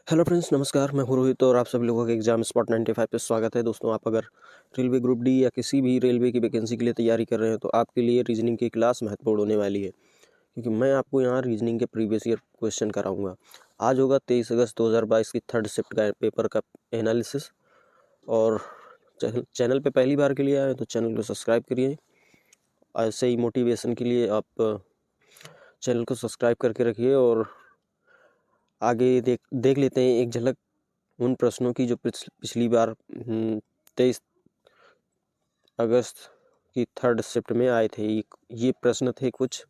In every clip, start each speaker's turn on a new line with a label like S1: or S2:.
S1: Hello friends, नमस्कार। मैं हूँ रोहित और आप सभी लोगों के एग्जाम स्पॉट 95 पे स्वागत है। दोस्तों, आप अगर रेलवे ग्रुप डी या किसी भी रेलवे की वैकेंसी के लिए तैयारी कर रहे हैं तो आपके लिए रीजनिंग की क्लास महत्वपूर्ण होने वाली है, क्योंकि मैं आपको यहाँ रीजनिंग के प्रीवियस ईयर क्वेश्चन कराऊंगा। आज होगा 23 अगस्त 2022 की थर्ड शिफ्ट का पेपर का एनालिसिस। और चैनल पर पहली बार के लिए आए तो चैनल को सब्सक्राइब करिए। ऐसे ही मोटिवेशन के लिए आप चैनल को सब्सक्राइब करके रखिए। और आगे देख लेते हैं एक झलक उन प्रश्नों की जो पिछली बार 23 अगस्त की थर्ड शिफ्ट में आए थे। ये प्रश्न थे कुछ।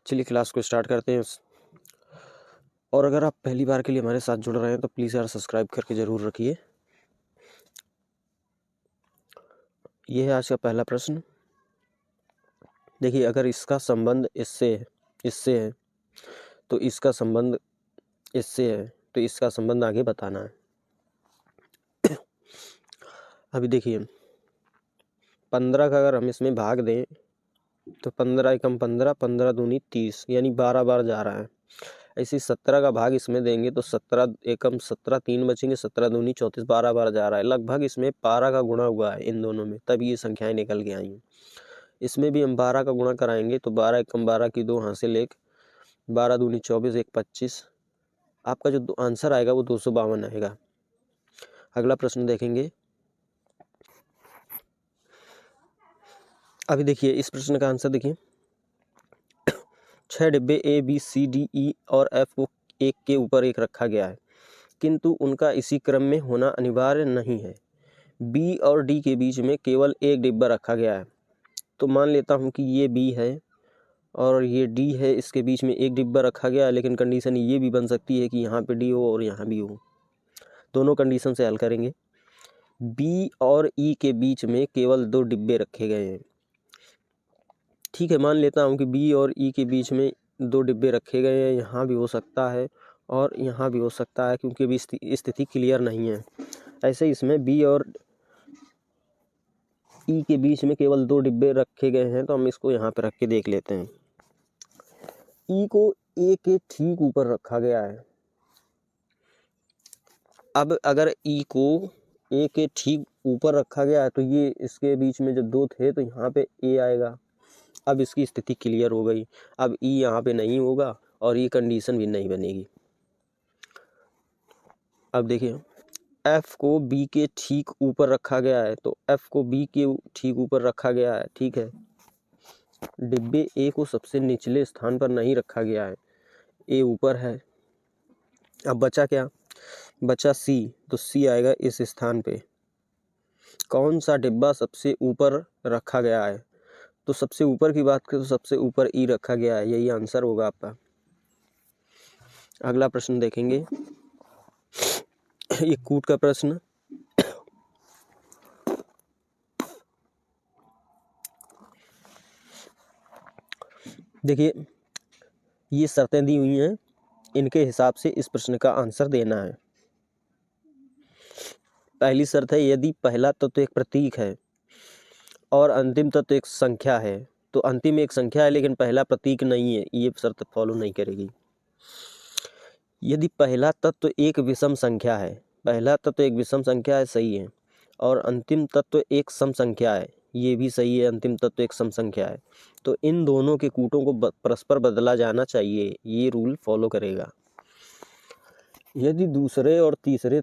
S1: चलिए क्लास को स्टार्ट करते हैं। और अगर आप पहली बार के लिए हमारे साथ जुड़ रहे हैं तो प्लीज़ यार सब्सक्राइब करके ज़रूर रखिए। ये है आज का पहला प्रश्न। देखिए, अगर इसका संबंध इससे है तो इसका संबंध इससे है तो इसका संबंध आगे बताना है। अभी देखिए, 15 का अगर हम इसमें भाग दें तो 15 एकम 15, 15 दूनी 30, यानी 12 बार जा रहा है। ऐसे 17 का भाग इसमें देंगे तो 17 एकम 17, 3 बचेंगे, 17 दूनी 34, 12 बार जा रहा है। लगभग इसमें 12 का गुणा हुआ है इन दोनों में, तब ये संख्याएं निकल के आई। इसमें भी हम 12 का गुणा कराएंगे तो 12 एकम 12 की 2 हासिल 1, 12 दूनी 24, 1 25। आपका जो आंसर आएगा वो 252 आएगा। अगला प्रश्न देखेंगे। अभी देखिए, इस प्रश्न का आंसर देखिए। 6 डिब्बे A B C D E और एफ को एक के ऊपर एक रखा गया है, किंतु उनका इसी क्रम में होना अनिवार्य नहीं है। बी और डी के बीच में केवल एक डिब्बा रखा गया है। तो मान लेता हूँ कि ये बी है और ये डी है, इसके बीच में एक डिब्बा रखा गया है, लेकिन कंडीशन ये भी बन सकती है कि यहाँ पे डी हो और यहाँ भी हो। दोनों कंडीशन से हल करेंगे। बी और ई के बीच में केवल 2 डिब्बे रखे गए हैं। ठीक है, मान लेता हूँ कि बी और ई के बीच में 2 डिब्बे रखे गए हैं। यहाँ भी हो सकता है और यहाँ भी हो सकता है, क्योंकि अभी स्थिति क्लियर नहीं है। ऐसे इसमें बी और ई के बीच में केवल 2 डिब्बे रखे गए हैं, तो हम इसको यहाँ पर रख के देख लेते हैं। ई को ए के ठीक ऊपर रखा गया है। अब अगर ई को ए के ठीक ऊपर रखा गया है तो ये इसके बीच में जब 2 थे तो यहाँ पे ए आएगा। अब इसकी स्थिति क्लियर हो गई। अब ई यहाँ पे नहीं होगा और ये कंडीशन भी नहीं बनेगी। अब देखिए, एफ को बी के ठीक ऊपर रखा गया है, तो एफ को बी के ठीक ऊपर रखा गया है। ठीक है, डिब्बे ए को सबसे निचले स्थान पर नहीं रखा गया है, ए ऊपर है। अब बचा क्या? बचा सी, तो सी आएगा इस स्थान पे। कौन सा डिब्बा सबसे ऊपर रखा गया है? तो सबसे ऊपर की बात करें तो सबसे ऊपर ई रखा गया है, यही आंसर होगा आपका। अगला प्रश्न देखेंगे। ये कूट का प्रश्न। देखिए, ये शर्तें दी हुई हैं, इनके हिसाब से इस प्रश्न का आंसर देना है। पहली शर्त है, यदि पहला तत्व एक प्रतीक है और अंतिम तत्व एक संख्या है, तो अंतिम एक संख्या है लेकिन पहला प्रतीक नहीं है, ये शर्त फॉलो नहीं करेगी। यदि पहला तत्व एक विषम संख्या है, पहला तत्व एक विषम संख्या है, सही है, और अंतिम तत्व एक सम संख्या है, ये भी सही है, अंतिम तत्व एक सम संख्या है, तो इन दोनों के कूटों को परस्पर बदला जाना चाहिए, ये रूल फॉलो करेगा। यदि दूसरे और तीसरे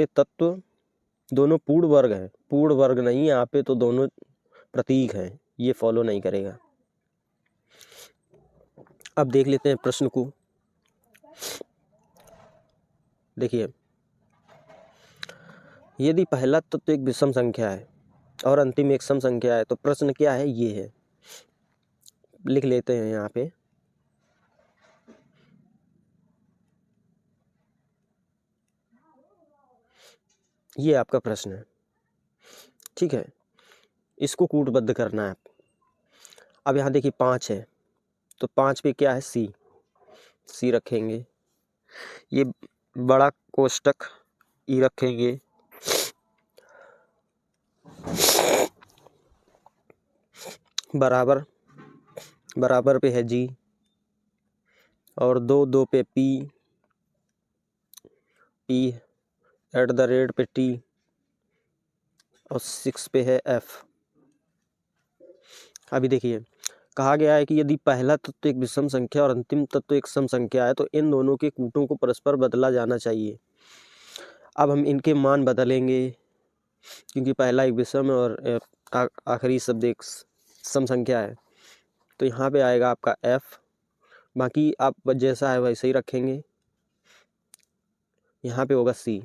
S1: तत्व दोनों पूर्ण वर्ग हैं, पूर्ण वर्ग नहीं यहाँ पे, तो दोनों प्रतीक हैं, ये फॉलो नहीं करेगा। अब देख लेते हैं प्रश्न को। देखिए, यदि पहला तत्व एक विषम संख्या है और अंतिम एक सम संख्या है, तो प्रश्न क्या है, ये है। लिख लेते हैं यहाँ पे। ये आपका प्रश्न है। ठीक है, इसको कूटबद्ध करना है। अब यहाँ देखिए 5 है, तो 5 पे क्या है, सी रखेंगे। ये बड़ा कोष्टक ई रखेंगे। बराबर बराबर पे है जी, और 2 पे पी, @ पे टी, और 6 पे है एफ। अभी देखिए, कहा गया है कि यदि पहला तत्व एक विषम संख्या और अंतिम तत्व एक सम संख्या है तो इन दोनों के कूटों को परस्पर बदला जाना चाहिए। अब हम इनके मान बदलेंगे, क्योंकि पहला एक विषम है और आखिरी शब्द एक सम संख्या है। तो यहाँ पे आएगा आपका एफ, बाकी आप जैसा है वैसे ही रखेंगे। यहाँ पे होगा सी।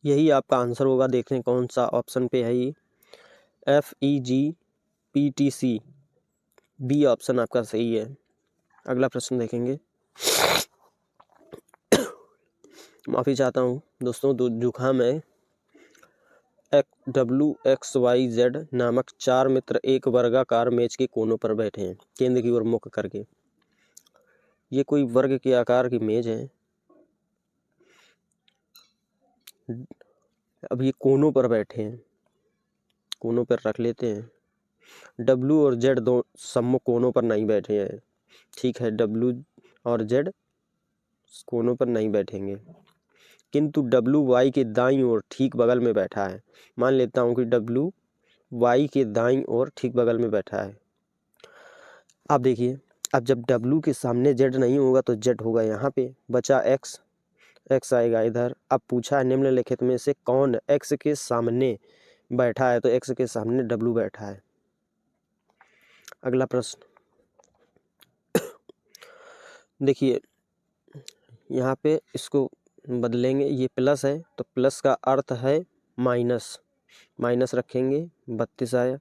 S1: यही आपका आंसर होगा। देखें कौन सा ऑप्शन पे है ये, FEGPTC, बी ऑप्शन आपका सही है। अगला प्रश्न देखेंगे। माफ़ी चाहता हूँ दोस्तों, जुकाम है। WXYZ नामक 4 मित्र एक वर्गाकार मेज के कोनों पर बैठे हैं, केंद्र की ओर मुख करके। ये कोई वर्ग के आकार की मेज है। अब ये कोनों पर बैठे हैं, कोनों पर रख लेते हैं। W और Z दो सम्मुख कोनों पर नहीं बैठे हैं, ठीक है। W और Z कोनों पर नहीं बैठेंगे, किंतु W Y के दाईं ओर ठीक बगल में बैठा है। मान लेता हूँ कि W Y के दाईं ओर ठीक बगल में बैठा है। अब देखिए, अब जब W के सामने Z नहीं होगा तो Z होगा यहाँ पे, बचा X, X आएगा इधर। अब पूछा है निम्नलिखित में से कौन X के सामने बैठा है, तो X के सामने W बैठा है। अगला प्रश्न देखिए, यहाँ पे इसको बदलेंगे। ये प्लस है तो प्लस का अर्थ है माइनस, माइनस रखेंगे, 32 आया।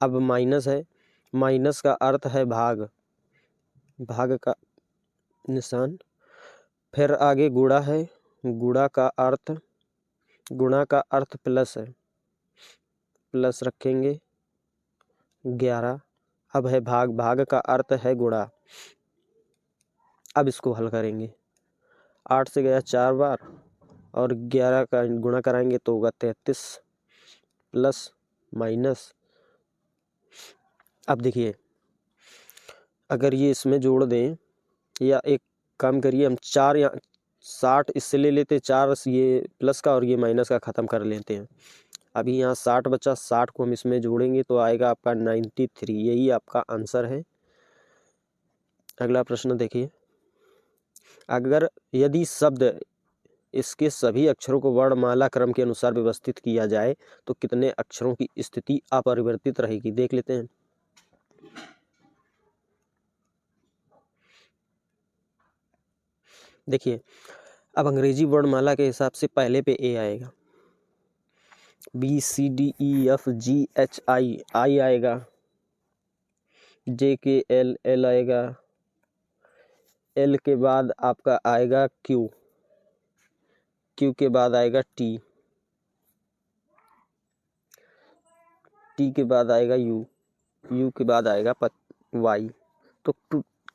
S1: अब माइनस है, माइनस का अर्थ है भाग, भाग का निशान। फिर आगे गुणा है, गुणा का अर्थ प्लस है, प्लस रखेंगे 11। अब है भाग, भाग का अर्थ है गुणा। अब इसको हल करेंगे, 8 से गया 4 बार और 11 का गुणा कराएंगे तो होगा 33 प्लस माइनस। अब देखिए, अगर ये इसमें जोड़ दें, या एक काम करिए, हम 4 या 60 इससे ले लेते, 4 ये प्लस का और ये माइनस का ख़त्म कर लेते हैं। अभी यहाँ 60 बचा, 60 को हम इसमें जोड़ेंगे तो आएगा आपका 93। यही आपका आंसर है। अगला प्रश्न देखिए, अगर यदि शब्द इसके सभी अक्षरों को वर्णमाला क्रम के अनुसार व्यवस्थित किया जाए तो कितने अक्षरों की स्थिति अपरिवर्तित रहेगी, देख लेते हैं। देखिए, अब अंग्रेजी वर्णमाला के हिसाब से पहले पे ए आएगा, BCDEFGHI आई आएगा, JKL L आएगा, L के बाद आपका आएगा Q, Q के बाद आएगा T, T के बाद आएगा U, U के बाद आएगा Y। तो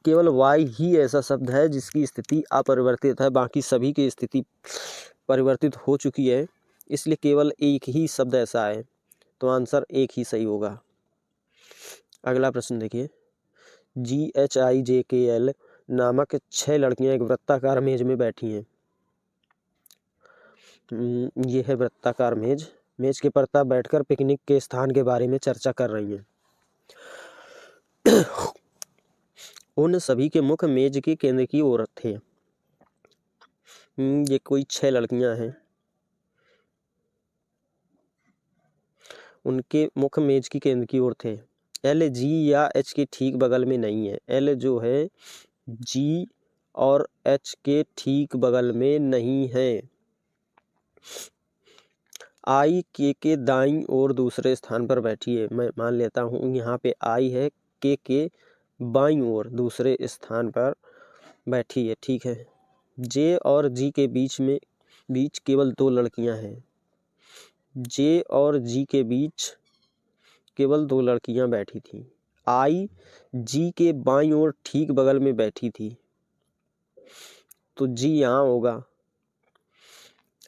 S1: केवल Y ही ऐसा शब्द है जिसकी स्थिति अपरिवर्तित है, बाकी सभी की स्थिति परिवर्तित हो चुकी है, इसलिए केवल एक ही शब्द ऐसा है, तो आंसर एक ही सही होगा। अगला प्रश्न देखिए, GHIJKL नामक 6 लड़कियां एक वृत्ताकार मेज में बैठी हैं। ये है वृत्ताकार मेज, मेज के पर बैठकर पिकनिक के स्थान के बारे में चर्चा कर रही हैं। उन सभी के मुख मेज के केंद्र की ओर थे। ये कोई 6 लड़कियां हैं, उनके मुख मेज की केंद्र की ओर थे। L G या H के ठीक बगल में नहीं है, L जो है G और H के ठीक बगल में नहीं है। I K के दाईं ओर दूसरे स्थान पर बैठी है। मैं मान लेता हूँ यहाँ पे I है, K के बाईं ओर दूसरे स्थान पर बैठी है, ठीक है। J और G के बीच केवल 2 लड़कियां हैं। J और G के बीच केवल 2 लड़कियां बैठी थी। I G के बाईं ओर ठीक बगल में बैठी थी, तो G यहाँ होगा।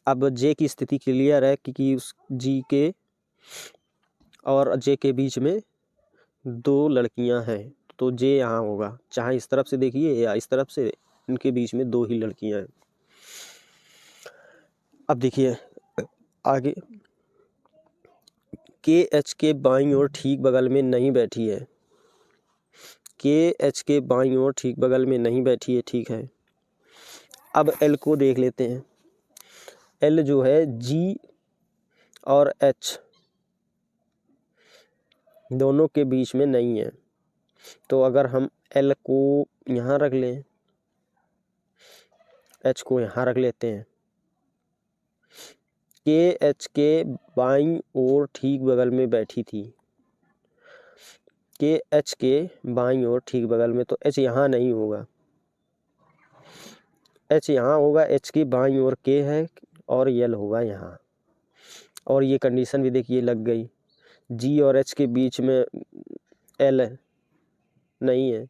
S1: अब J की स्थिति क्लियर है क्योंकि उस G के और J के बीच में 2 लड़कियां हैं, तो जे यहाँ होगा, चाहे इस तरफ से देखिए या इस तरफ से, इनके बीच में 2 ही लड़कियां हैं। अब देखिए आगे, के एच के बाईं ओर ठीक बगल में नहीं बैठी है, के एच के बाईं ओर ठीक बगल में नहीं बैठी है, ठीक है। अब एल को देख लेते हैं। एल जो है जी और एच दोनों के बीच में नहीं है, तो अगर हम एल को यहाँ रख लें, एच को यहाँ रख लेते हैं, के एच के बाईं ओर ठीक बगल में बैठी थी, के एच के बाईं ओर ठीक बगल में, तो एच यहाँ नहीं होगा, एच यहाँ होगा, एच की बाईं ओर के है और एल होगा यहाँ। और ये कंडीशन भी देखिए लग गई, जी और एच के बीच में एल नहीं है,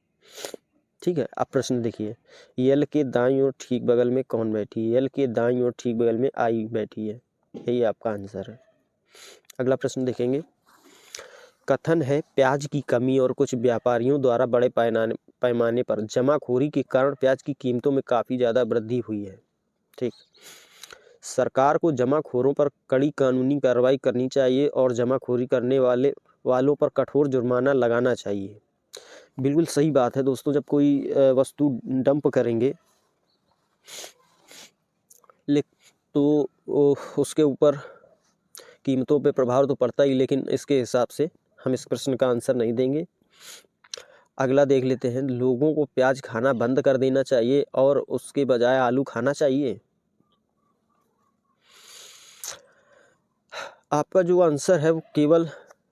S1: ठीक है। अब प्रश्न देखिए, एल के दाईं ओर ठीक बगल में कौन बैठी है? एल के दाईं ओर ठीक बगल में आई बैठी है, यही आपका आंसर है। अगला प्रश्न देखेंगे। कथन है प्याज की कमी और कुछ व्यापारियों द्वारा बड़े पैमाने पर जमाखोरी के कारण प्याज की कीमतों में काफ़ी ज़्यादा वृद्धि हुई है, ठीक। सरकार को जमाखोरों पर कड़ी कानूनी कार्रवाई करनी चाहिए और जमाखोरी करने वालों पर कठोर जुर्माना लगाना चाहिए। बिल्कुल सही बात है दोस्तों, जब कोई वस्तु डंप करेंगे तो उसके ऊपर कीमतों पे प्रभाव तो पड़ता ही, लेकिन इसके हिसाब से हम इस प्रश्न का आंसर नहीं देंगे। अगला देख लेते हैं। लोगों को प्याज खाना बंद कर देना चाहिए और उसके बजाय आलू खाना चाहिए। आपका जो आंसर है वो केवल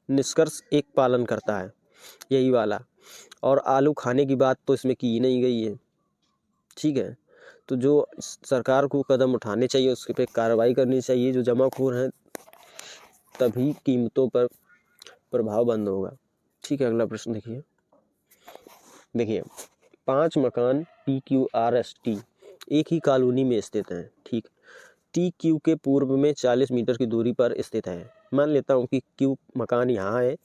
S1: निष्कर्ष एक पालन करता है, यही वाला, और आलू खाने की बात तो इसमें की नहीं गई है, ठीक है। तो जो सरकार को कदम उठाने चाहिए, उसके पे कार्रवाई करनी चाहिए जो जमाखोर हैं, तभी कीमतों पर प्रभाव बंद होगा, ठीक है। अगला प्रश्न देखिए 5 मकान PQRST एक ही कॉलोनी में स्थित हैं, ठीक। TQ के पूर्व में 40 मीटर की दूरी पर स्थित है। मान लेता हूँ कि Q मकान यहाँ है,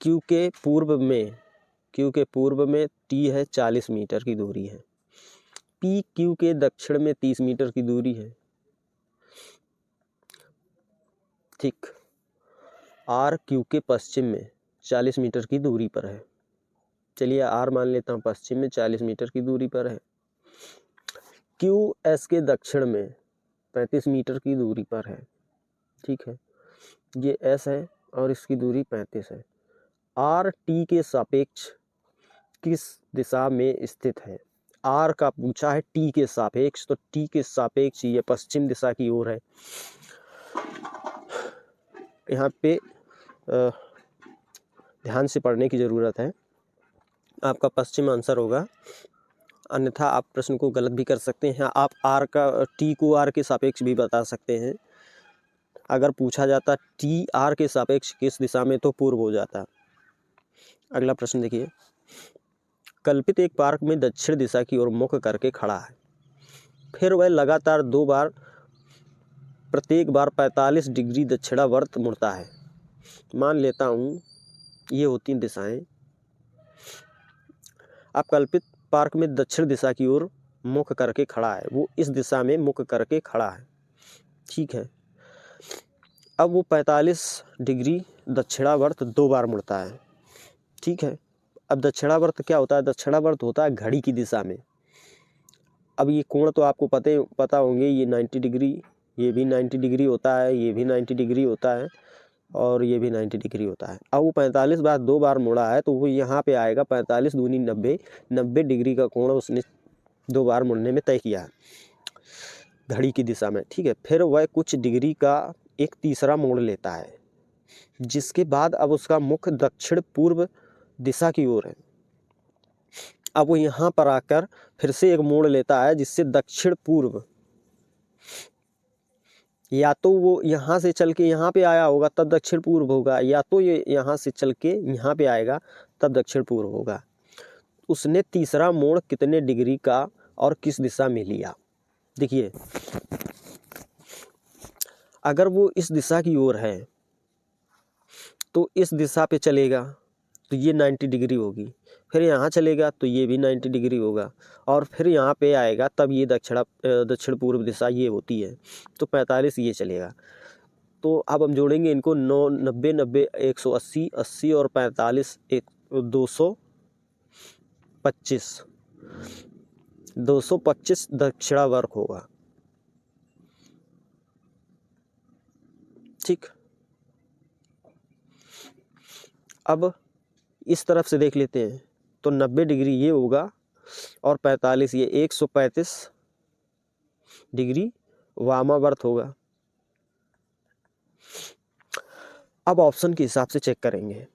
S1: Q के पूर्व में T है, 40 मीटर की दूरी है। PQ के दक्षिण में 30 मीटर की दूरी है, ठीक। RQ के पश्चिम में 40 मीटर की दूरी पर है। चलिए R मान लेता हूँ, पश्चिम में 40 मीटर की दूरी पर है। QS के दक्षिण में 35 मीटर की दूरी पर है, ठीक है। ये S है और इसकी दूरी 35 है। R T के सापेक्ष किस दिशा में स्थित है? R का पूछा है T के सापेक्ष, तो T के सापेक्ष ये पश्चिम दिशा की ओर है। यहाँ पे ध्यान से पढ़ने की ज़रूरत है। आपका पश्चिम आंसर होगा, अन्यथा आप प्रश्न को गलत भी कर सकते हैं। आप T को R के सापेक्ष भी बता सकते हैं। अगर पूछा जाता T R के सापेक्ष किस दिशा में, तो पूर्व हो जाता। अगला प्रश्न देखिए। कल्पित एक पार्क में दक्षिण दिशा की ओर मुख करके खड़ा है, फिर वह लगातार 2 बार, प्रत्येक बार 45 डिग्री दक्षिणावर्त मुड़ता है। मान लेता हूँ ये होती दिशाएं। आप कल्पित पार्क में दक्षिण दिशा की ओर मुख करके खड़ा है, वो इस दिशा में मुख करके खड़ा है, ठीक है। अब वो 45 डिग्री दक्षिणावर्त 2 बार मुड़ता है, ठीक है। अब दक्षिणावर्त क्या होता है? दक्षिणावर्त होता है घड़ी की दिशा में। अब ये कोण तो आपको पता होंगे, ये 90 डिग्री, ये भी 90 डिग्री होता है, ये भी 90 डिग्री होता है और ये भी 90 डिग्री होता है। अब वो 45 बार 2 बार मुड़ा है, तो वो यहाँ पे आएगा 45 दूनी 90 डिग्री का कोण उसने 2 बार मुड़ने में तय किया है घड़ी की दिशा में, ठीक है। फिर वह कुछ डिग्री का एक तीसरा मोड़ लेता है, जिसके बाद अब उसका मुख दक्षिण पूर्व दिशा की ओर है। अब वो यहाँ पर आकर फिर से एक मोड़ लेता है, जिससे दक्षिण पूर्व, या तो वो यहाँ से चल के यहाँ पे आया होगा तब दक्षिण पूर्व होगा, या तो ये यहाँ से चल के यहाँ पे आएगा तब दक्षिण पूर्व होगा। उसने तीसरा मोड़ कितने डिग्री का और किस दिशा में लिया? देखिए, अगर वो इस दिशा की ओर है तो इस दिशा पे चलेगा, तो ये 90 डिग्री होगी, फिर यहाँ चलेगा तो ये भी 90 डिग्री होगा, और फिर यहाँ पे आएगा तब ये दक्षिण पूर्व दिशा ये होती है, तो 45 ये चलेगा। तो अब हम जोड़ेंगे इनको, 9 90 90 180 80 और 45 225 225 दक्षिणावर्त होगा। ठीक, अब इस तरफ से देख लेते हैं, तो 90 डिग्री ये होगा और 45 ये 135 डिग्री वामावर्त होगा। अब ऑप्शन के हिसाब से चेक करेंगे,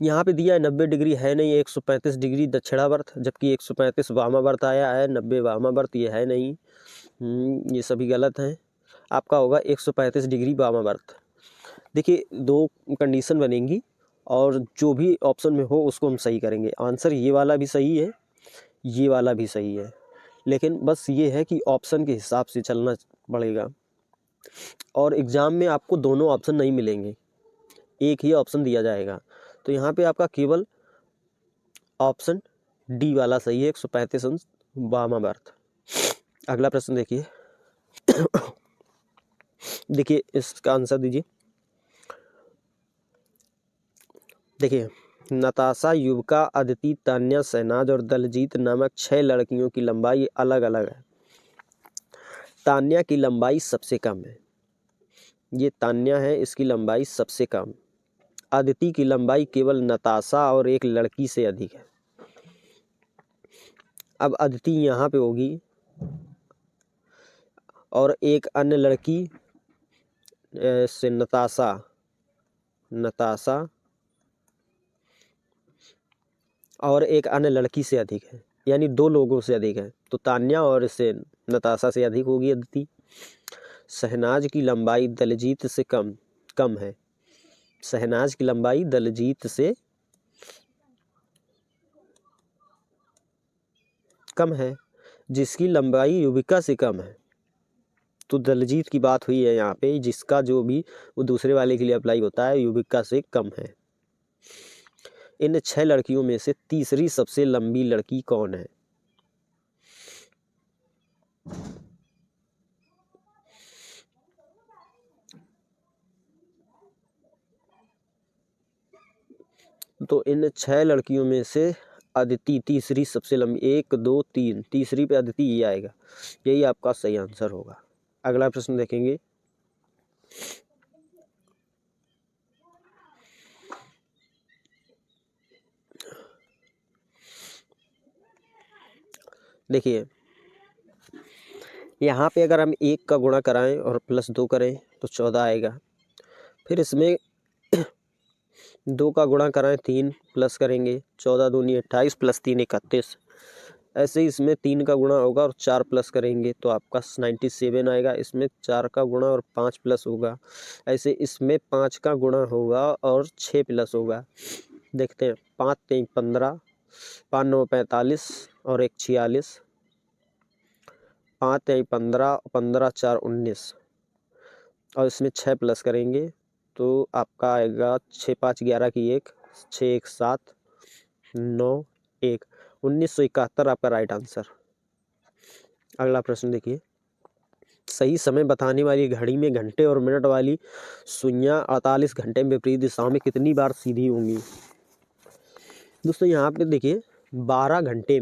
S1: यहाँ पे दिया है 90 डिग्री है नहीं, 135 डिग्री दक्षिणावर्त, जबकि 135 वामावर्त आया है, 90 वामावर्त ये है नहीं, ये सभी गलत हैं। आपका होगा 135 डिग्री वामावर्त। देखिए, दो कंडीशन बनेंगी और जो भी ऑप्शन में हो उसको हम सही करेंगे। आंसर ये वाला भी सही है, ये वाला भी सही है, लेकिन बस ये है कि ऑप्शन के हिसाब से चलना पड़ेगा। और एग्ज़ाम में आपको दोनों ऑप्शन नहीं मिलेंगे, एक ही ऑप्शन दिया जाएगा। तो यहाँ पे आपका केवल ऑप्शन डी वाला सही है, 135 अंश वामावर्त। अगला प्रश्न देखिए। देखिए इसका आंसर दीजिए। देखिए, नताशा, युविका, अदिति, तान्या, शहनाज और दलजीत नामक 6 लड़कियों की लंबाई अलग अलग है। तान्या की लंबाई सबसे कम है, ये तान्या है, इसकी लंबाई सबसे कम। अदिति की लंबाई केवल नताशा और एक लड़की से अधिक है। अब अदिति यहाँ पे होगी और एक अन्य लड़की से नताशा और एक अन्य लड़की से अधिक है, यानी 2 लोगों से अधिक है, तो तान्या और इससे नताशा से अधिक होगी अदिति। शहनाज की लंबाई दलजीत से कम है, शहनाज की लंबाई दलजीत से कम है, जिसकी लंबाई युविका से कम है। तो दलजीत की बात हुई है यहाँ पे, जिसका जो भी वो दूसरे वाले के लिए अप्लाई होता है, युविका से कम है। इन 6 लड़कियों में से तीसरी सबसे लंबी लड़की कौन है? तो इन 6 लड़कियों में से अदिति तीसरी सबसे लंबी, 1 2 3, तीसरी पे अदिति ही आएगा, यही आपका सही आंसर होगा। अगला प्रश्न देखेंगे। देखिए, यहाँ पे अगर हम 1 का गुणा कराएं और प्लस 2 करें तो 14 आएगा। फिर इसमें 2 का गुणा कराएं, 3 प्लस करेंगे, 14 दूनी 28 प्लस 3 31। ऐसे ही इसमें 3 का गुणा होगा और 4 प्लस करेंगे तो आपका 97 आएगा। इसमें 4 का गुणा और 5 प्लस होगा, ऐसे इसमें 5 का गुणा होगा और 6 प्लस होगा। देखते हैं, 5 3 15, 5 9 45 और 1 46, 5 3 15, 15 4 19 और इसमें 6 प्लस करेंगे तो आपका आएगा 6 5 11 की 1, 6 1 7 9 1, 1971 आपका राइट आंसर। अगला प्रश्न देखिए। सही समय बताने वाली घड़ी में घंटे और मिनट वाली सुइयां 48 घंटे में विपरीत दिशाओं में कितनी बार सीधी होंगी? दोस्तों यहाँ पे देखिए, 12 घंटे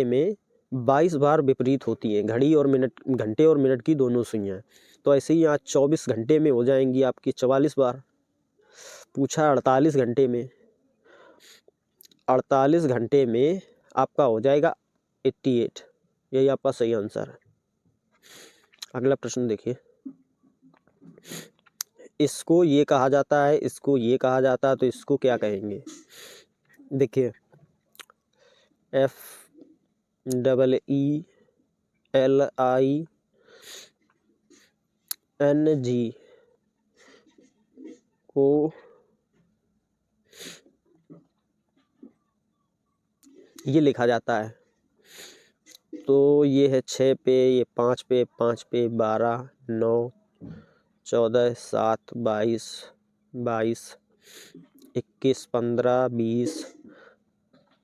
S1: में 22 बार विपरीत होती हैं घड़ी और मिनट, घंटे और मिनट की दोनों सुइयां। तो ऐसे ही यहाँ 24 घंटे में हो जाएंगी आपकी 44 बार। पूछा 48 घंटे में, 48 घंटे में आपका हो जाएगा 88, यही आपका सही आंसर है। अगला प्रश्न देखिए। इसको ये कहा जाता है, इसको ये कहा जाता है, तो इसको क्या कहेंगे? देखिए, FEELING को ये लिखा जाता है, तो ये है 6 पे, ये 5 पे, 5 पे 12 9 14, 7, 22, 21, 15, 20,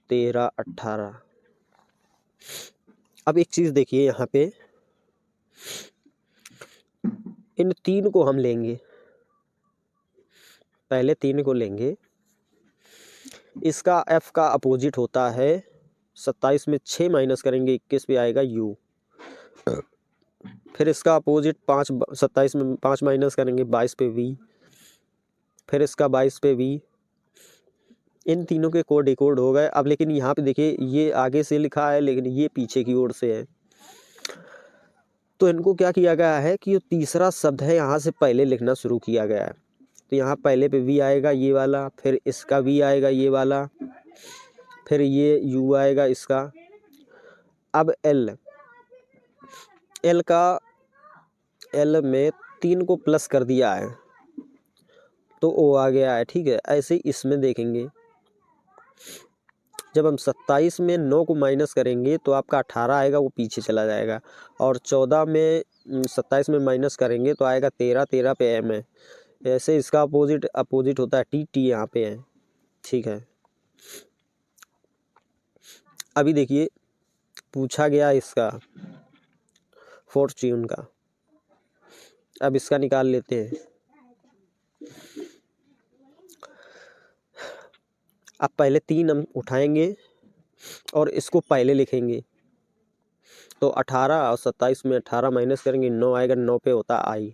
S1: 13, 18। अब एक चीज़ देखिए यहाँ पे, इन 3 को हम लेंगे, पहले 3 को लेंगे। इसका f का अपोजिट होता है 27 में 6 माइनस करेंगे 21 पे आएगा u। फिर इसका अपोजिट 27 में 5 माइनस करेंगे 22 पे v। फिर इसका 22 पे v। इन तीनों के कोड डिकोड हो गए। अब लेकिन यहाँ पे देखिए ये आगे से लिखा है लेकिन ये पीछे की ओर से है, तो इनको क्या किया गया है कि जो तीसरा शब्द है यहाँ से पहले लिखना शुरू किया गया है। तो यहाँ पहले पे v आएगा ये वाला, फिर इसका v आएगा ये वाला, फिर ये u आएगा इसका। अब L में 3 को प्लस कर दिया है तो O आ गया है, ठीक है। ऐसे ही इसमें देखेंगे, जब हम 27 में 9 को माइनस करेंगे तो आपका 18 आएगा, वो पीछे चला जाएगा। और 14 में 27 में माइनस करेंगे तो आएगा 13, 13 पे M है। ऐसे इसका अपोजिट होता है T यहाँ पे है, ठीक है। अभी देखिए पूछा गया इसका फॉर्च्यून का, अब इसका निकाल लेते हैं। अब पहले 3 हम उठाएंगे और इसको पहले लिखेंगे, तो 18 और 27 में 18 माइनस करेंगे 9 आएगा, 9 पे होता I।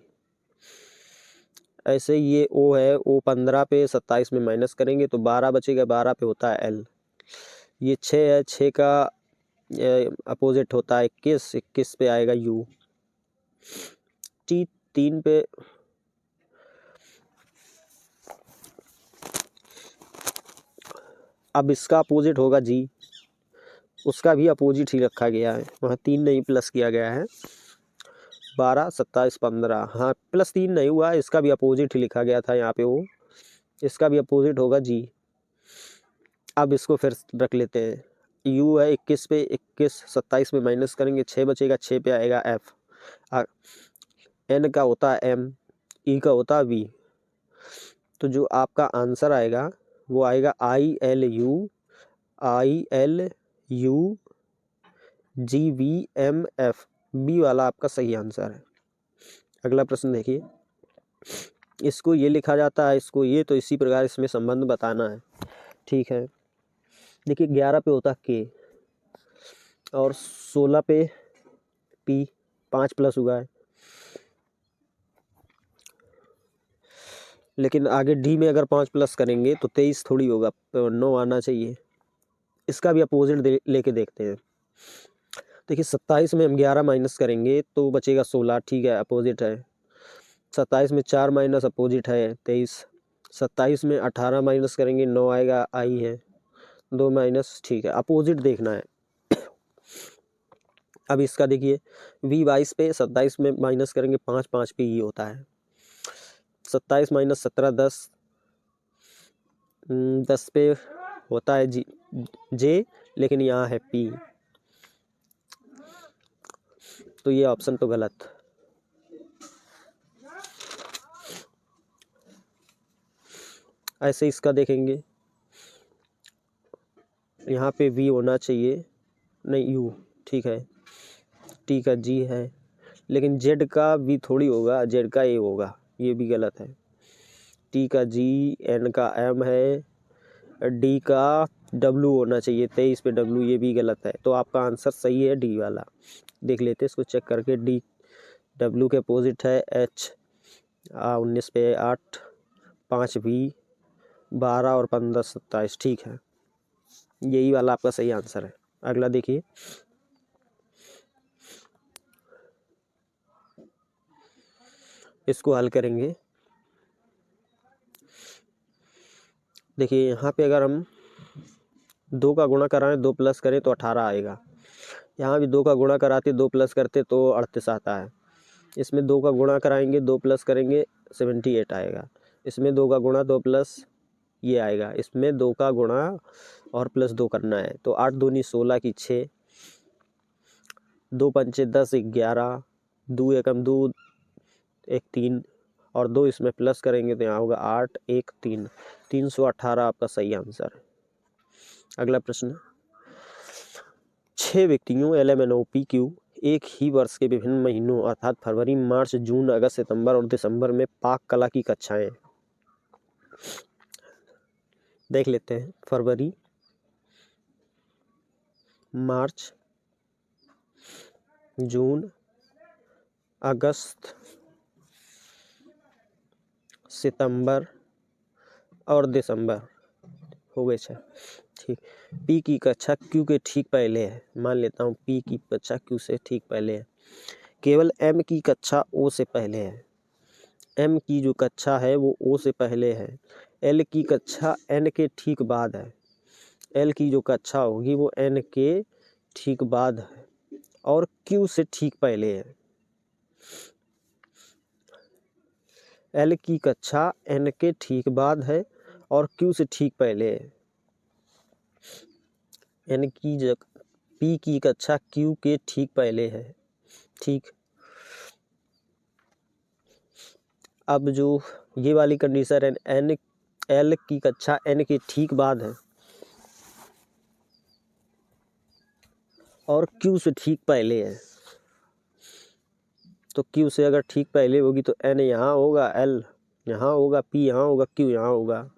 S1: ऐसे ये O है, O 15 पे 27 में माइनस करेंगे तो 12 बचेगा, 12 पे होता है L। ये 6 है, 6 का अपोजिट होता है 21, 21 पे आएगा U। T 3 पे अब इसका अपोजिट होगा G, उसका भी अपोजिट ही रखा गया है, वहाँ 3 नहीं प्लस किया गया है। 12, 27, 15, हाँ प्लस 3 नहीं हुआ, इसका भी अपोजिट ही लिखा गया था यहाँ पे वो, इसका भी अपोजिट होगा G। अब इसको फिर रख लेते हैं, U है 21 पे 21, 27 में माइनस करेंगे 6 बचेगा, 6 पे आएगा F। N का होता है M, E का होता है V। तो जो आपका आंसर आएगा वो आएगा ILU GVMF, बी वाला आपका सही आंसर है। अगला प्रश्न देखिए, इसको ये लिखा जाता है, इसको ये, तो इसी प्रकार इसमें संबंध बताना है, ठीक है। देखिए 11 पे होता K और 16 पे P, 5 प्लस हुआ है, लेकिन आगे D में अगर 5 प्लस करेंगे तो 23 थोड़ी होगा, 9 आना चाहिए। इसका भी अपोजिट लेके देखते हैं। देखिए 27 में हम 11 माइनस करेंगे तो बचेगा 16, ठीक है, अपोजिट है। 27 में 4 माइनस अपोजिट है 23। 27 में 18 माइनस करेंगे 9 आएगा, I है, 2 माइनस, ठीक है, अपोजिट देखना है। अब इसका देखिए V 22 पे 27 में माइनस करेंगे 5, 5 पे ये होता है। 27 माइनस 17 10, 10 पे होता है J, लेकिन यहाँ है P, तो ये ऑप्शन तो गलत। ऐसे इसका देखेंगे, यहाँ पे V होना चाहिए, नहीं U, ठीक है, T का G है, लेकिन Z का V थोड़ी होगा, Z का A होगा, ये भी गलत है। T का G, N का M है, D का W होना चाहिए, 23 पे W, ये भी गलत है। तो आपका आंसर सही है D वाला। देख लेते हैं इसको चेक करके, D W के अपोजिट है H, 19 पे 8, 5 V, 12 और 15 27, ठीक है, यही वाला आपका सही आंसर है। अगला देखिए, इसको हल करेंगे। देखिए यहाँ पे अगर हम 2 का गुणा कराएं 2 प्लस करें तो 18 आएगा। यहाँ भी 2 का गुणा कराते 2 प्लस करते तो 38 आता है। इसमें 2 का गुणा कराएंगे 2 प्लस करेंगे 78 आएगा। इसमें 2 का गुणा 2 प्लस ये आएगा। इसमें 2 का गुणा और प्लस 2 करना है, तो 8 दूनी 16 की 6, 2 पंचे 10, 11, 2 एकम 2, 1 3, और 2 इसमें प्लस करेंगे तो यहाँ होगा 8 1 3, 318 आपका सही आंसर है। अगला प्रश्न, 6 व्यक्तियों LMNOP एक ही वर्ष के विभिन्न महीनों अर्थात फरवरी, मार्च, जून, अगस्त, सितंबर और दिसंबर में पाक कला की कक्षाएं। देख लेते हैं। फरवरी, मार्च, जून, अगस्त, सितंबर और दिसंबर हो गए 6। ठीक। पी की कक्षा क्यू के ठीक पहले है। मान लेता हूँ पी की कक्षा क्यू से ठीक पहले है। केवल एम की कक्षा ओ से पहले है। एम की जो कक्षा है वो ओ से पहले है। एल की कक्षा एन के ठीक बाद है। एल की जो कक्षा होगी वो एन के ठीक बाद है और क्यू से ठीक पहले है। एल की कक्षा एन के ठीक बाद है और क्यू से ठीक पहले है। एन की पी की कक्षा क्यू के ठीक पहले है। ठीक। अब जो ये वाली कंडीशन है, एन एल की कक्षा एन के ठीक बाद है और क्यू से ठीक पहले है। तो क्यू से अगर ठीक पहले होगी तो एन यहाँ होगा, एल यहाँ होगा, पी यहाँ होगा, क्यू यहाँ होगा।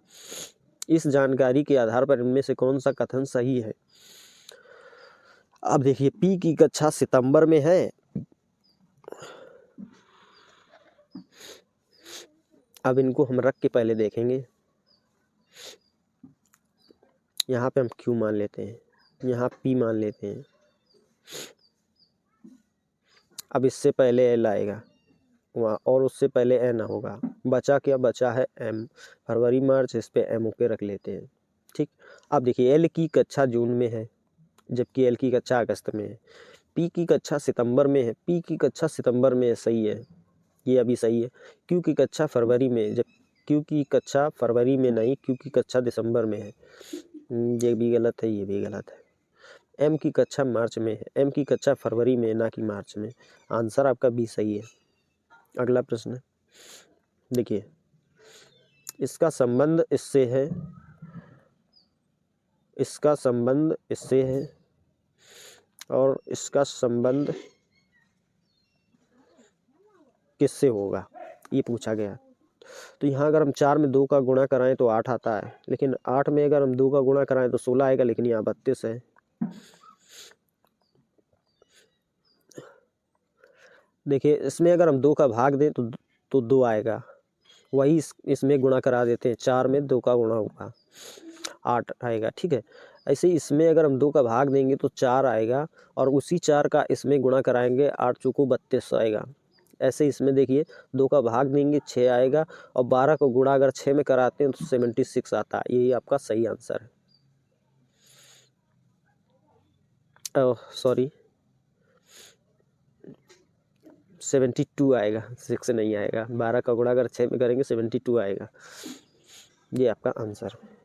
S1: इस जानकारी के आधार पर इनमें से कौन सा कथन सही है? अब देखिए, पी की कक्षा सितंबर में है। अब इनको हम रख के पहले देखेंगे। यहाँ पे हम क्यू मान लेते हैं, यहाँ पी मान लेते हैं। अब इससे पहले एल आएगा वहाँ और उससे पहले एन होगा। बचा क्या? बचा है एम। फरवरी, मार्च, इस पे एम ओके रख लेते हैं। ठीक। अब देखिए, एल की कक्षा जून में है जबकि एल की कक्षा अगस्त में है। पी की कक्षा सितंबर में है। पी की कक्षा सितंबर में है, सही है, ये अभी सही है। क्यू की कक्षा फरवरी में, जब क्यू की कक्षा फरवरी में नहीं, क्यू की कक्षा दिसंबर में है। ये भी गलत है, ये भी गलत है। एम की कक्षा मार्च में है। एम की कक्षा फरवरी में, ना कि मार्च में। आंसर आपका बी सही है। अगला प्रश्न देखिए, इसका संबंध इससे है, इसका संबंध इससे है और इसका संबंध किससे होगा, ये पूछा गया। तो यहाँ अगर हम 4 में 2 का गुणा कराएं तो 8 आता है, लेकिन 8 में अगर हम 2 का गुणा कराएं तो 16 आएगा, लेकिन यहाँ 32 है। देखिए, इसमें अगर हम 2 का भाग दें तो 2 आएगा। वही इसमें गुणा करा देते हैं। 4 में 2 का गुणा होगा, 8 आएगा। ठीक है। ऐसे ही इसमें अगर हम 2 का भाग देंगे तो 4 आएगा और उसी 4 का इसमें गुणा कराएंगे, 8 चौको 32 आएगा। ऐसे इसमें देखिए, 2 का भाग देंगे 6 आएगा और 12 को गुणा अगर 6 में कराते हैं तो 76 आता है। यही आपका सही आंसर है। सॉरी, 72 आएगा, 6 नहीं आएगा। 12 का गुणा अगर 6 में करेंगे 72 आएगा। ये आपका आंसर है।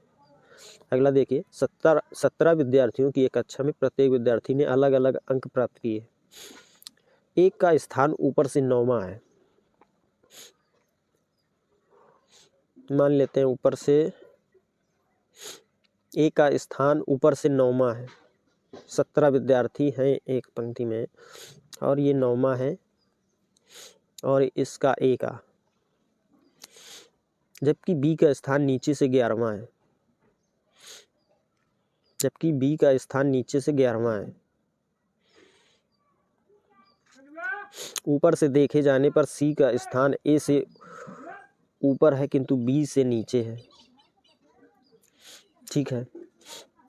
S1: अगला देखिए, 17 विद्यार्थियों की एक कक्षा में प्रत्येक विद्यार्थी ने अलग अलग अंक प्राप्त किए। एक का स्थान ऊपर से 9वां है। मान लेते हैं ऊपर से एक का स्थान ऊपर से 9वां है। 17 विद्यार्थी हैं एक पंक्ति में और ये 9वां है और इसका ए का, जबकि बी का स्थान नीचे से 11वां है। जबकि बी का स्थान नीचे से 11वां है। ऊपर से देखे जाने पर सी का स्थान ए से ऊपर है किंतु बी से नीचे है। ठीक है।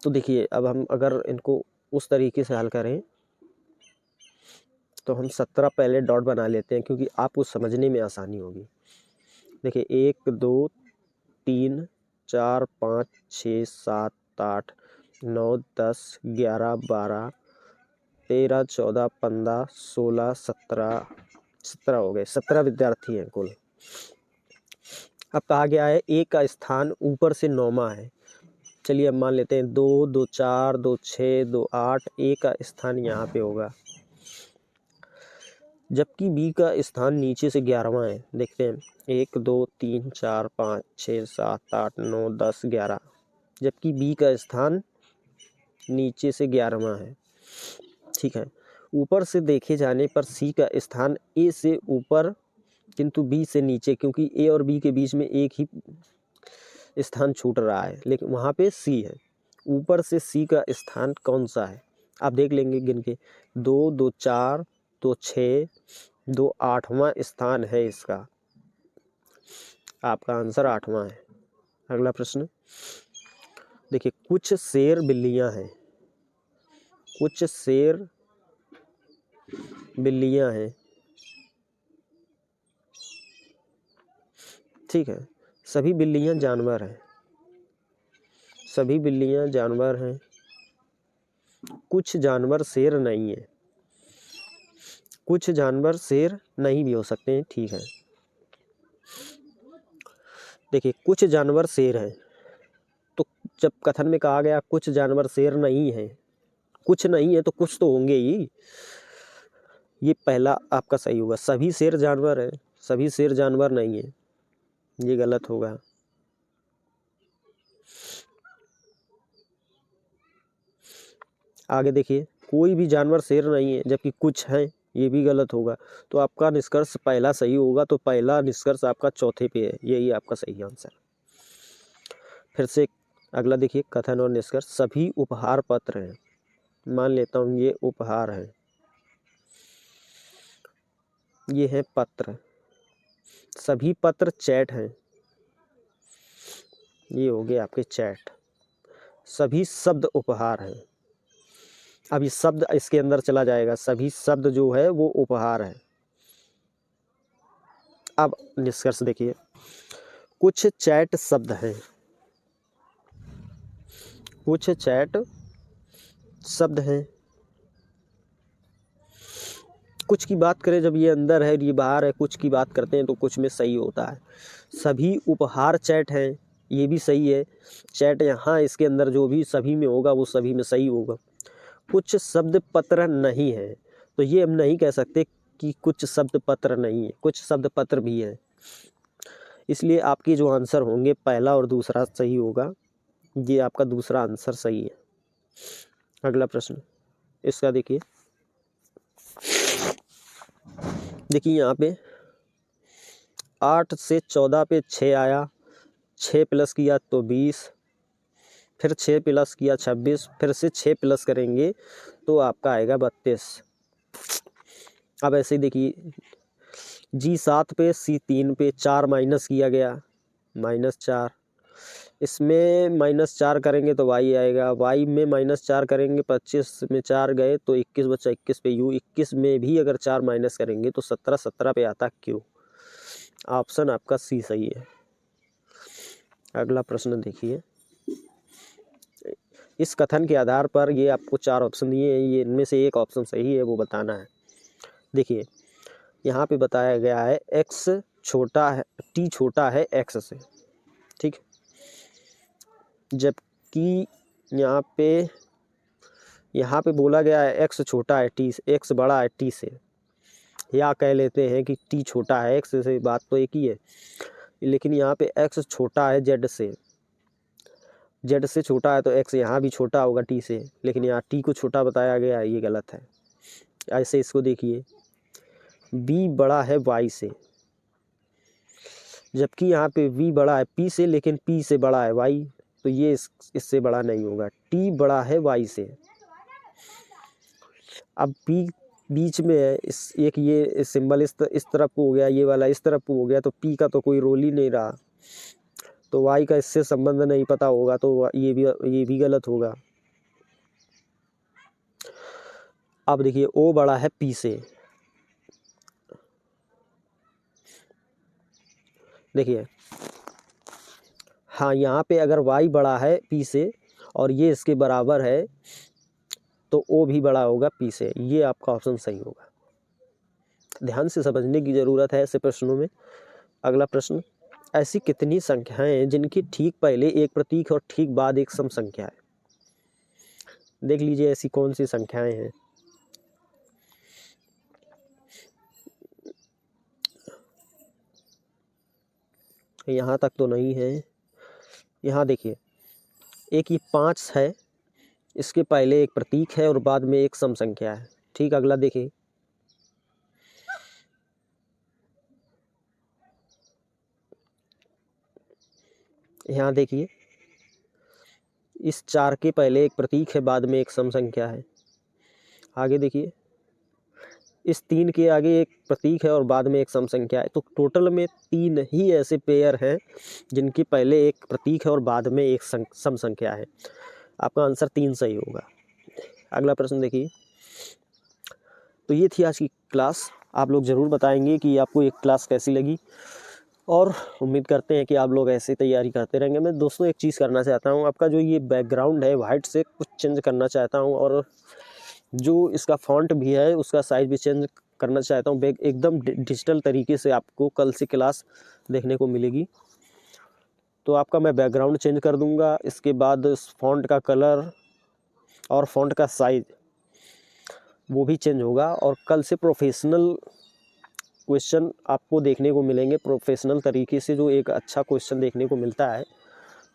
S1: तो देखिए, अब हम अगर इनको उस तरीके से हल करें तो हम 17 पहले डॉट बना लेते हैं क्योंकि आपको समझने में आसानी होगी। देखिए, 1 2 3 4 5 6 7 8 9 10 11 12 13 14 15 16 17 हो गए। 17 विद्यार्थी हैं कुल। अब कहा गया है एक का स्थान ऊपर से 9वां है। चलिए अब मान लेते हैं 2 2 4 2 6 2 8, एक का स्थान यहाँ पे होगा। जबकि बी का स्थान नीचे से 11वां है। देखते हैं 1 2 3 4 5 6 7 8 9 10 11, जबकि बी का स्थान नीचे से 11वां है। ठीक है, ऊपर से देखे जाने पर सी का स्थान ए से ऊपर किंतु बी से नीचे, क्योंकि ए और बी के बीच में एक ही स्थान छूट रहा है, लेकिन वहाँ पे सी है। ऊपर से सी का स्थान कौन सा है आप देख लेंगे गिन के, 2 2 4 2 6 2 8वां स्थान है इसका। आपका आंसर 8वां है। अगला प्रश्न देखिए, कुछ शेर बिल्लियां हैं, कुछ शेर बिल्लियां हैं। ठीक है, सभी बिल्लियां जानवर हैं, सभी बिल्लियां जानवर हैं, कुछ जानवर शेर नहीं है, कुछ जानवर शेर नहीं भी हो सकते हैं। ठीक है, देखिए कुछ जानवर शेर हैं, तो जब कथन में कहा गया कुछ जानवर शेर नहीं है, कुछ नहीं है तो कुछ तो होंगे ही, ये पहला आपका सही होगा। सभी शेर जानवर है, सभी शेर जानवर नहीं है, ये गलत होगा। आगे देखिए, कोई भी जानवर शेर नहीं है जबकि कुछ हैं, ये भी गलत होगा। तो आपका निष्कर्ष पहला सही होगा, तो पहला निष्कर्ष आपका चौथे पे है, यही आपका सही आंसर। फिर से अगला देखिए, कथन और निष्कर्ष। सभी उपहार पत्र हैं, मान लेता हूँ ये उपहार है, ये है पत्र। सभी पत्र चैट हैं, ये हो गए आपके चैट। सभी शब्द उपहार हैं, अब ये शब्द इसके अंदर चला जाएगा, सभी शब्द जो है वो उपहार है। अब निष्कर्ष देखिए, कुछ चैट शब्द हैं, कुछ चैट शब्द हैं। कुछ की बात करें जब ये अंदर है, ये बाहर है, कुछ की बात करते हैं तो कुछ में सही होता है। सभी उपहार चैट हैं, ये भी सही है। चैट यहाँ इसके अंदर जो भी सभी में होगा वो सभी में सही होगा। कुछ शब्द पत्र नहीं है, तो ये हम नहीं कह सकते कि कुछ शब्द पत्र नहीं है, कुछ शब्द पत्र भी है। इसलिए आपके जो आंसर होंगे पहला और दूसरा सही होगा, ये आपका दूसरा आंसर सही है। अगला प्रश्न इसका देखिए, यहाँ पे 8 से 14 पे 6 आया, 6 प्लस किया तो 20, फिर 6 प्लस किया 26, फिर से 6 प्लस करेंगे तो आपका आएगा 32। अब ऐसे ही देखिए, G7 पे C3 पे 4 माइनस किया गया, -4, इसमें -4 करेंगे तो y आएगा, y में -4 करेंगे, 25 में 4 गए तो 21 बचा, 21 पे u, 21 में भी अगर 4 माइनस करेंगे तो 17, 17 पे आता q। ऑप्शन आपका सी सही है। अगला प्रश्न देखिए, इस कथन के आधार पर ये आपको 4 ऑप्शन दिए हैं, ये इनमें से एक ऑप्शन सही है, वो बताना है। देखिए यहाँ पे बताया गया है x छोटा है, t छोटा है x से, ठीक, जबकि यहाँ पे बोला गया है x छोटा है t से, x बड़ा है t से, या कह लेते हैं कि t छोटा है x से, बात तो एक ही है। लेकिन यहाँ पे x छोटा है z से, z से छोटा है तो x यहाँ भी छोटा होगा t से, लेकिन यहाँ t को छोटा बताया गया है, ये गलत है। ऐसे इसको देखिए, b बड़ा है y से, जबकि यहाँ पे v बड़ा है p से, लेकिन p से बड़ा है y, तो ये इससे बड़ा नहीं होगा। t बड़ा है y से, अब p बीच में है, इस एक ये सिंबल इस तरफ को हो गया, ये वाला इस तरफ को हो गया, तो p का तो कोई रोल ही नहीं रहा, तो y का इससे संबंध नहीं पता होगा, तो ये भी गलत होगा। अब देखिए o बड़ा है p से, देखिए हाँ, यहाँ पे अगर y बड़ा है p से और ये इसके बराबर है तो o भी बड़ा होगा p से, ये आपका ऑप्शन सही होगा। ध्यान से समझने की ज़रूरत है ऐसे प्रश्नों में। अगला प्रश्न, ऐसी कितनी संख्याएं हैं जिनकी ठीक पहले एक प्रतीक और ठीक बाद एक सम संख्या है? देख लीजिए ऐसी कौन सी संख्याएं हैं। यहाँ तक तो नहीं है। यहाँ देखिए, एक ये 5 है, इसके पहले एक प्रतीक है और बाद में एक सम संख्या है। ठीक, अगला देखिए, यहाँ देखिए, इस 4 के पहले एक प्रतीक है, बाद में एक सम संख्या है। आगे देखिए, इस 3 के आगे एक प्रतीक है और बाद में एक सम संख्या है। तो टोटल में 3 ही ऐसे पेयर हैं जिनके पहले एक प्रतीक है और बाद में एक सम संख्या है। आपका आंसर 3 सही होगा। अगला प्रश्न देखिए। तो ये थी आज की क्लास। आप लोग ज़रूर बताएंगे कि आपको ये क्लास कैसी लगी, और उम्मीद करते हैं कि आप लोग ऐसे तैयारी करते रहेंगे। मैं दोस्तों एक चीज़ करना चाहता हूँ, आपका जो ये बैकग्राउंड है वाइट से कुछ चेंज करना चाहता हूँ, और जो इसका फ़ॉन्ट भी है उसका साइज़ भी चेंज करना चाहता हूँ। एकदम डिजिटल तरीके से आपको कल से क्लास देखने को मिलेगी। तो आपका मैं बैकग्राउंड चेंज कर दूँगा, इसके बाद फ़ॉन्ट का कलर और फ़ॉन्ट का साइज़ वो भी चेंज होगा, और कल से प्रोफेशनल क्वेश्चन आपको देखने को मिलेंगे, प्रोफेशनल तरीके से जो एक अच्छा क्वेश्चन देखने को मिलता है।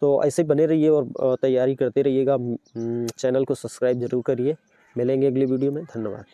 S1: तो ऐसे बने रहिए और तैयारी करते रहिएगा। चैनल को सब्सक्राइब ज़रूर करिए। मिलेंगे अगली वीडियो में। धन्यवाद।